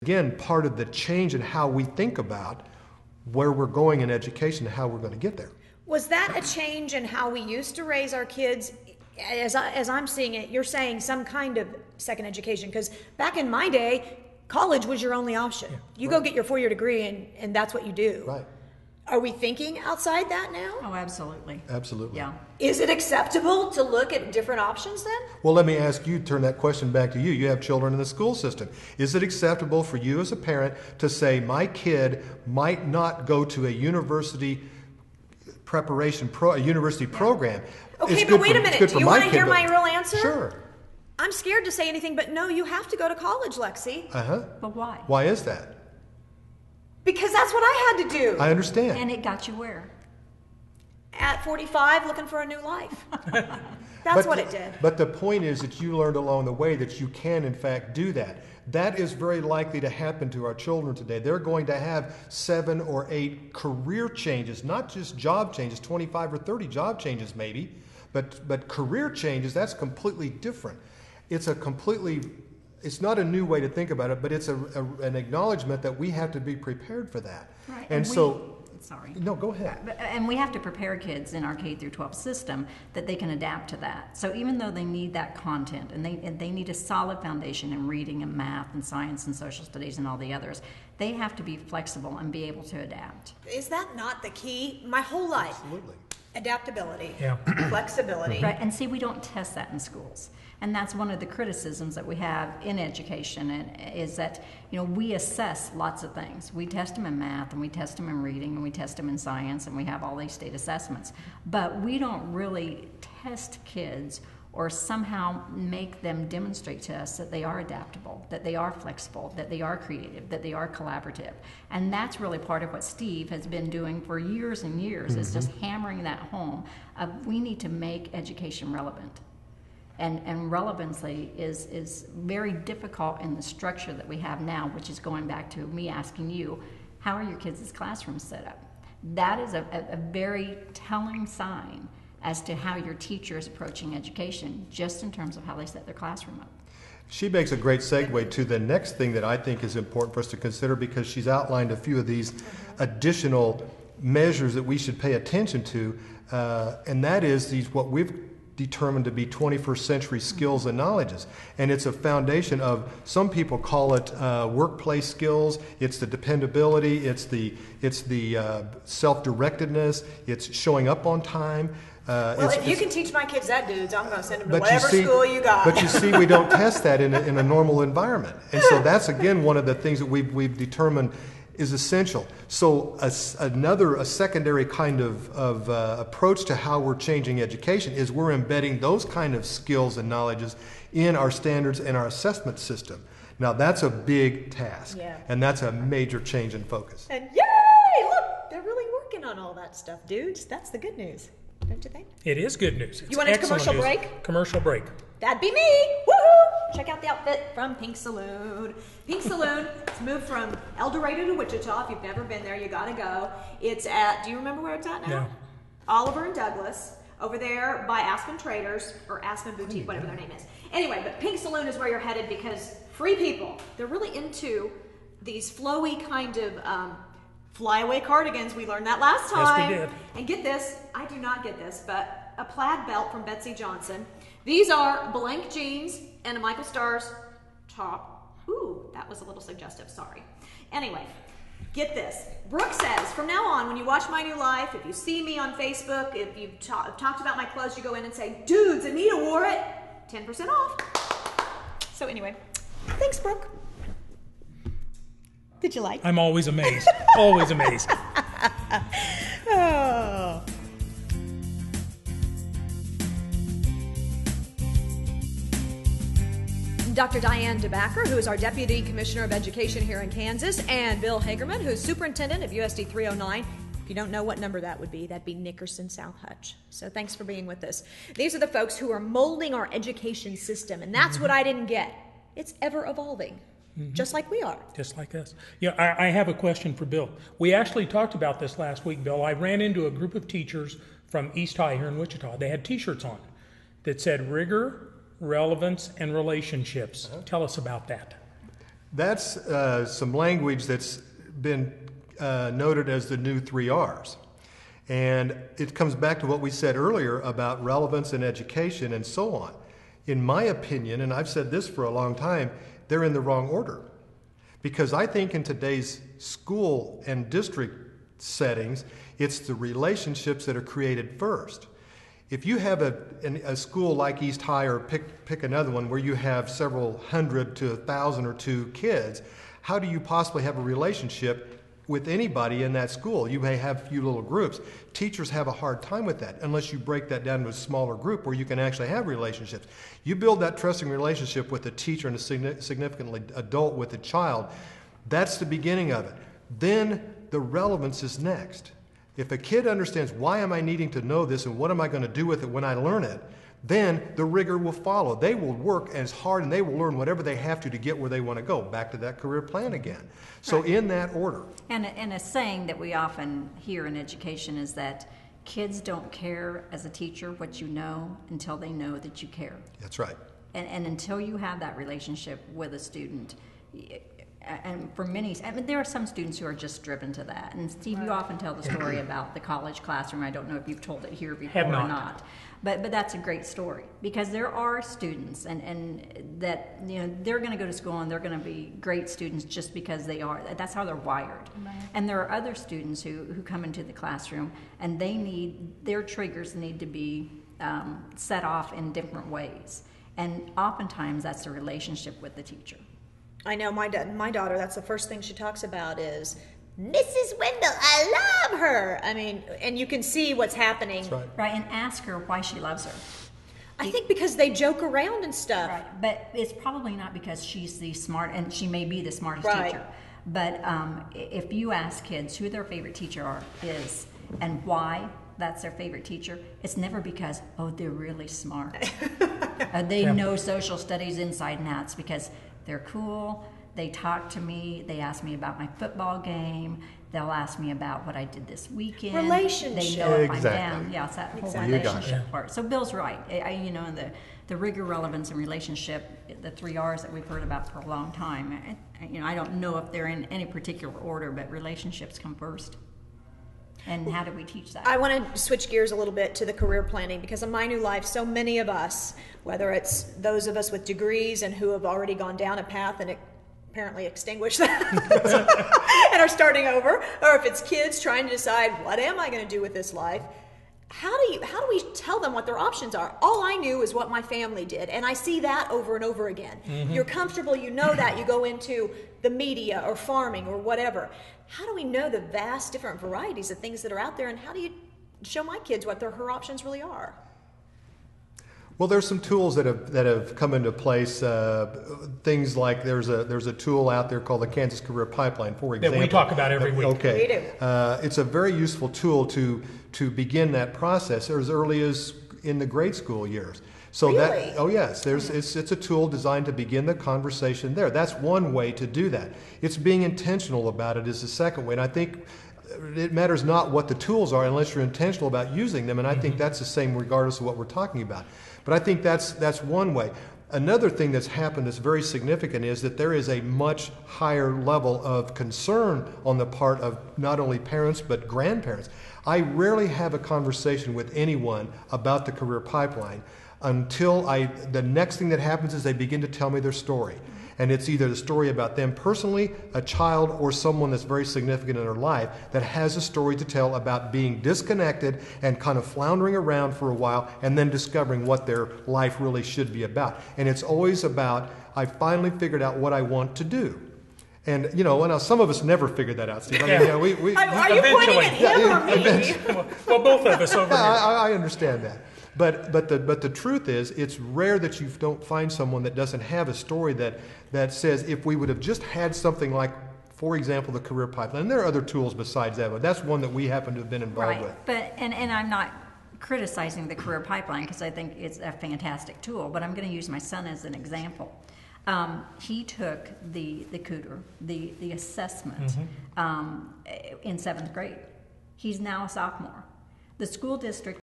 Again, part of the change in how we think about where we're going in education and how we're going to get there. Was that a change in how we used to raise our kids? As I'm seeing it, you're saying some kind of second education, because back in my day, college was your only option. Yeah, you go get your 4-year degree and that's what you do. Right. Are we thinking outside that now? Oh, absolutely. Absolutely. Yeah. Is it acceptable to look at different options then? Well, let me ask you, turn that question back to you. You have children in the school system. Is it acceptable for you as a parent to say, my kid might not go to a university a university program? Okay, but wait a minute. Do you want to hear my real answer? Sure. I'm scared to say anything, but no, you have to go to college, Lexi. Uh-huh. But why? Why is that? Because that's what I had to do. I understand. And it got you where? At 45, looking for a new life. That's what it did. But the point is that you learned along the way that you can, in fact, do that. That is very likely to happen to our children today. They're going to have 7 or 8 career changes, not just job changes, 25 or 30 job changes maybe, but career changes, that's completely different. It's not a new way to think about it, but it's an acknowledgement that we have to be prepared for that. Right. And sorry. No, go ahead. And we have to prepare kids in our K through 12 system that they can adapt to that. So even though they need that content and they need a solid foundation in reading and math and science and social studies and all the others, they have to be flexible and be able to adapt. Is that not the key? My whole life. Absolutely. Adaptability. Yeah. Flexibility. Right. And see, we don't test that in schools. And that's one of the criticisms that we have in education, and is that, we assess lots of things. We test them in math, and we test them in reading, and we test them in science, and we have all these state assessments. But we don't really test kids or somehow make them demonstrate to us that they are adaptable, that they are flexible, that they are creative, that they are collaborative. And that's really part of what Steve has been doing for years and years, is just hammering that home of we need to make education relevant. And relevancy is very difficult in the structure that we have now, which is going back to me asking you, how are your kids' classrooms set up? That is a very telling sign as to how your teacher is approaching education, just in terms of how they set their classroom up. She makes a great segue to the next thing that I think is important for us to consider, because she's outlined a few of these additional measures that we should pay attention to, and that is what we've determined to be 21st century skills and knowledges. And it's a foundation of, some people call it workplace skills, it's the dependability, it's the self-directedness, it's showing up on time. Well, if you can teach my kids that, dudes, I'm going to send them to whatever school you got. But you see, we don't test that in a normal environment. And so that's, again, one of the things that we've determined is essential. So a secondary kind of approach to how we're changing education is we're embedding those kind of skills and knowledges in our standards and our assessment system. Now that's a big task, and that's a major change in focus. And yay! Look, they're really working on all that stuff, dudes. That's the good news, don't you think? It is good news. You want a commercial break? Commercial break. That'd be me. Woohoo! Check out the outfit from Pink Saloon. Pink Saloon, it's moved from El Dorado to Wichita. If you've never been there, you gotta go. It's at, do you remember where it's at now? No. Oliver and Douglas, over there by Aspen Traders, or Aspen Boutique, whatever their name is. Anyway, but Pink Saloon is where you're headed, because free people, they're really into these flowy kind of flyaway cardigans. We learned that last time. Yes, we did. And get this, I do not get this, but a plaid belt from Betsy Johnson. These are blank jeans and a Michael Stars top. Ooh, that was a little suggestive, sorry. Anyway, get this. Brooke says, from now on, when you watch My New Life, if you see me on Facebook, if you've talked about my clothes, you go in and say, dudes, Anita wore it, 10% off. So anyway, thanks, Brooke. Did you like? I'm always amazed. Always amazed. Oh. Dr. Diane DeBacker, who is our Deputy Commissioner of Education here in Kansas, and Bill Hagerman, who's Superintendent of USD 309. If you don't know what number that would be, that'd be Nickerson South Hutch. So thanks for being with us. These are the folks who are molding our education system, and that's what I didn't get. It's ever evolving, just like we are. Just like us. Yeah, I have a question for Bill. We actually talked about this last week, Bill. I ran into a group of teachers from East High here in Wichita. They had T-shirts on that said rigor, relevance, and relationships. Tell us about that. That's some language that's been noted as the new 3 R's. And it comes back to what we said earlier about relevance in education and so on. In my opinion, and I've said this for a long time, they're in the wrong order. Because I think in today's school and district settings, it's the relationships that are created first. If you have a school like East High, or pick another one where you have several hundred to 1,000 or 2 kids, how do you possibly have a relationship with anybody in that school? You may have a few little groups. Teachers have a hard time with that unless you break that down to a smaller group where you can actually have relationships. You build that trusting relationship with a teacher and a significantly adult with a child. That's the beginning of it. Then the relevance is next. If a kid understands, why am I needing to know this and what am I going to do with it when I learn it, then the rigor will follow. They will work as hard and they will learn whatever they have to get where they want to go. Back to that career plan again. So in that order. And a saying that we often hear in education is that kids don't care as a teacher what you know until they know that you care. That's right. And until you have that relationship with a student, and for many, I mean, there are some students who are just driven to that. And Steve, you often tell the story about the college classroom. I don't know if you've told it here before or not. But that's a great story, because there are students and that, you know, they're going to go to school and they're going to be great students just because they are. That's how they're wired. Right. And there are other students who come into the classroom and their triggers need to be set off in different ways. And oftentimes that's the relationship with the teacher. I know my daughter, that's the first thing she talks about is, Mrs. Wendell, I love her. I mean, and you can see what's happening. That's right. Right, and ask her why she loves her. I think because they joke around and stuff. Right, but it's probably not because she's the smart, and she may be the smartest teacher. But if you ask kids who their favorite teacher is and why that's their favorite teacher, it's never because, oh, they're really smart. They know social studies inside and out. It's because they're cool, they talk to me, they ask me about my football game, they'll ask me about what I did this weekend. Relationship. They know if Exactly. I'm down. Yeah, it's that whole relationship part. So Bill's right. You know, the rigor, relevance, and relationship, the 3 R's that we've heard about for a long time. You know, I don't know if they're in any particular order, but relationships come first. And how do we teach that? I want to switch gears a little bit to the career planning, because in my new life, so many of us, whether it's those of us with degrees and who have already gone down a path and apparently extinguished that and are starting over, or if it's kids trying to decide, what am I going to do with this life? How do we tell them what their options are? All I knew is what my family did, and I see that over and over again. Mm-hmm. You're comfortable, you know that, you go into the media or farming or whatever. How do we know the vast different varieties of things that are out there, and how do you show my kids what her options really are? Well, there's some tools that have come into place. Things like there's a tool out there called the Kansas Career Pipeline, for example. That we talk about every week. Okay. We do. It's a very useful tool to begin that process as early as in the grade school years. So really? Yes, it's a tool designed to begin the conversation there. That's one way to do that. It's being intentional about it is the second way, and I think it matters not what the tools are unless you're intentional about using them, and I think that's the same regardless of what we're talking about. But I think that's one way. Another thing that's happened that's very significant is that there is a much higher level of concern on the part of not only parents but grandparents. I rarely have a conversation with anyone about the career pipeline until the next thing that happens is they begin to tell me their story. And it's either the story about them personally, a child, or someone that's very significant in their life that has a story to tell about being disconnected and kind of floundering around for a while and then discovering what their life really should be about. And it's always about, I finally figured out what I want to do. And, you know, now some of us never figured that out, Steve. I mean, are you pointing at him or me? Well, both of us over here. I understand that. But the truth is, it's rare that you don't find someone that doesn't have a story that says, if we would have just had something like, for example, the career pipeline. And there are other tools besides that, but that's one that we happen to have been involved with. But and I'm not criticizing the career pipeline because I think it's a fantastic tool, but I'm going to use my son as an example. He took the CUTR, the assessment, in 7th grade. He's now a sophomore. The school district